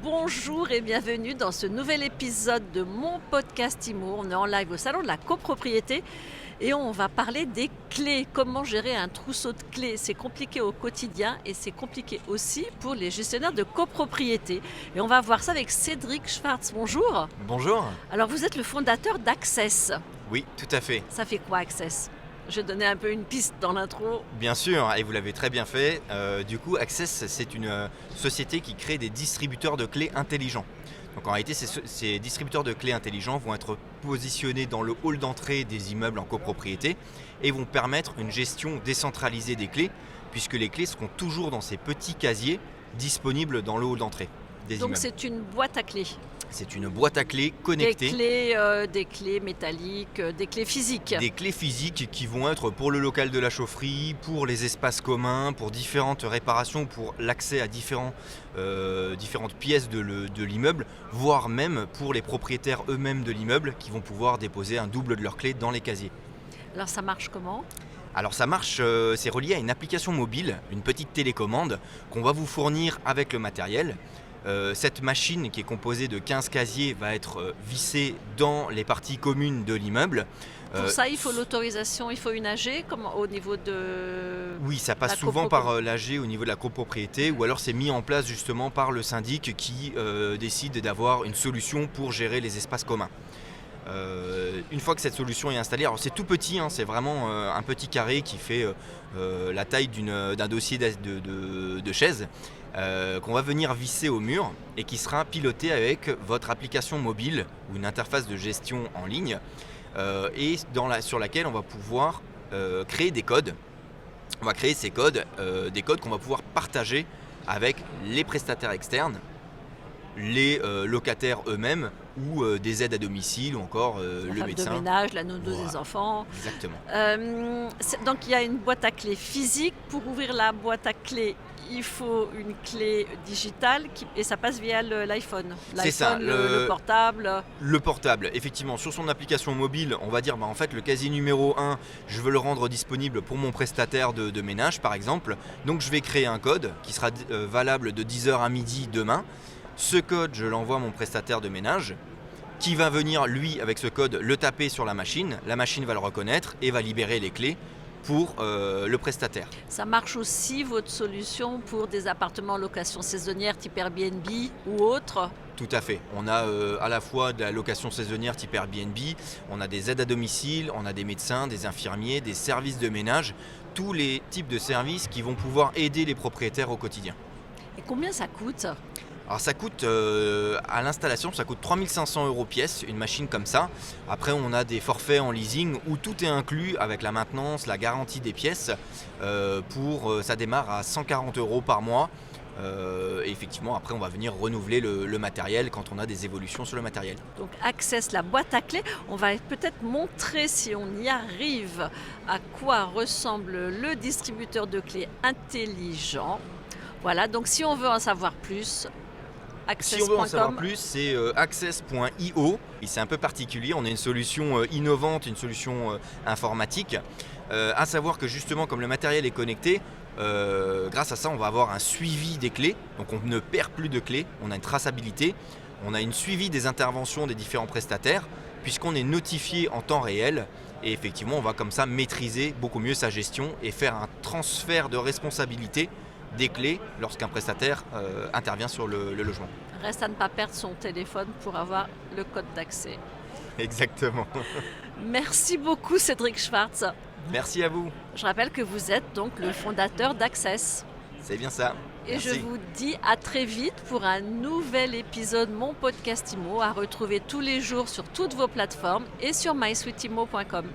Bonjour et bienvenue dans ce nouvel épisode de mon podcast IMO. On est en live au salon de la copropriété et on va parler des clés. Comment gérer un trousseau de clés? C'est compliqué au quotidien et c'est compliqué aussi pour les gestionnaires de copropriété. Et on va voir ça avec Cédric Schwartz. Bonjour. Bonjour. Alors vous êtes le fondateur d'Access. Oui, tout à fait. Ça fait quoi Access? Je donnais un peu une piste dans l'intro. Bien sûr, et vous l'avez très bien fait. Du coup, Access, c'est une société qui crée des distributeurs de clés intelligents. Donc en réalité, ces distributeurs de clés intelligents vont être positionnés dans le hall d'entrée des immeubles en copropriété et vont permettre une gestion décentralisée des clés, puisque les clés seront toujours dans ces petits casiers disponibles dans le hall d'entrée des Donc immeubles. c'est une boîte à clés. C'est une boîte à clés connectée. Des clés métalliques, des clés physiques. Des clés physiques qui vont être pour le local de la chaufferie, pour les espaces communs, pour différentes réparations, pour l'accès à différentes pièces de l'immeuble, voire même pour les propriétaires eux-mêmes de l'immeuble qui vont pouvoir déposer un double de leurs clés dans les casiers. Alors ça marche comment ? Alors ça marche, c'est relié à une application mobile, une petite télécommande qu'on va vous fournir avec le matériel. Cette machine qui est composée de 15 casiers va être vissée dans les parties communes de l'immeuble. Pour ça, il faut l'autorisation, il faut une AG au niveau de... Oui, ça passe souvent par l'AG au niveau de la copropriété, ou alors c'est mis en place justement par le syndic qui décide d'avoir une solution pour gérer les espaces communs. Une fois que cette solution est installée, alors c'est tout petit, c'est vraiment un petit carré qui fait la taille d'un dossier de chaise, qu'on va venir visser au mur et qui sera piloté avec votre application mobile ou une interface de gestion en ligne et sur laquelle on va pouvoir créer des codes. On va créer ces codes, des codes qu'on va pouvoir partager avec les prestataires externes, les locataires eux-mêmes ou des aides à domicile ou encore le médecin. De ménage, la nounou des enfants. Exactement. Donc il y a une boîte à clés physique. Pour ouvrir la boîte à clés, il faut une clé digitale et ça passe via l'iPhone. C'est ça, le portable. Le portable, effectivement, sur son application mobile, on va dire en fait le casier numéro 1, je veux le rendre disponible pour mon prestataire de ménage par exemple. Donc je vais créer un code qui sera valable de 10h à midi demain. Ce code, je l'envoie à mon prestataire de ménage qui va venir, lui, avec ce code, le taper sur la machine. La machine va le reconnaître et va libérer les clés pour le prestataire. Ça marche aussi, votre solution, pour des appartements en location saisonnière type Airbnb ou autre? Tout à fait. On a à la fois de la location saisonnière type Airbnb, on a des aides à domicile, on a des médecins, des infirmiers, des services de ménage, tous les types de services qui vont pouvoir aider les propriétaires au quotidien. Et combien ça coûte ? Alors ça coûte, à l'installation, ça coûte 3 500 € pièce, une machine comme ça. Après, on a des forfaits en leasing où tout est inclus avec la maintenance, la garantie des pièces. Ça démarre à 140 € par mois. Et effectivement, après, on va venir renouveler le matériel quand on a des évolutions sur le matériel. Donc, Access, la boîte à clés. On va peut-être montrer, si on y arrive, à quoi ressemble le distributeur de clés intelligent. Voilà, donc si on veut en savoir plus... Si on veut en savoir plus, c'est access.io. Et c'est un peu particulier, on a une solution innovante, une solution informatique. À savoir que justement, comme le matériel est connecté, grâce à ça, on va avoir un suivi des clés. Donc on ne perd plus de clés, on a une traçabilité. On a une suivi des interventions des différents prestataires, puisqu'on est notifié en temps réel. Et effectivement, on va comme ça maîtriser beaucoup mieux sa gestion et faire un transfert de responsabilité des clés lorsqu'un prestataire intervient sur le logement. Reste à ne pas perdre son téléphone pour avoir le code d'accès. Exactement. Merci beaucoup Cédric Schwartz. Merci à vous. Je rappelle que vous êtes donc le fondateur d'Access. C'est bien ça. Et Merci. je vous dis à très vite pour un nouvel épisode Mon Podcast IMO à retrouver tous les jours sur toutes vos plateformes et sur mysweetimo.com.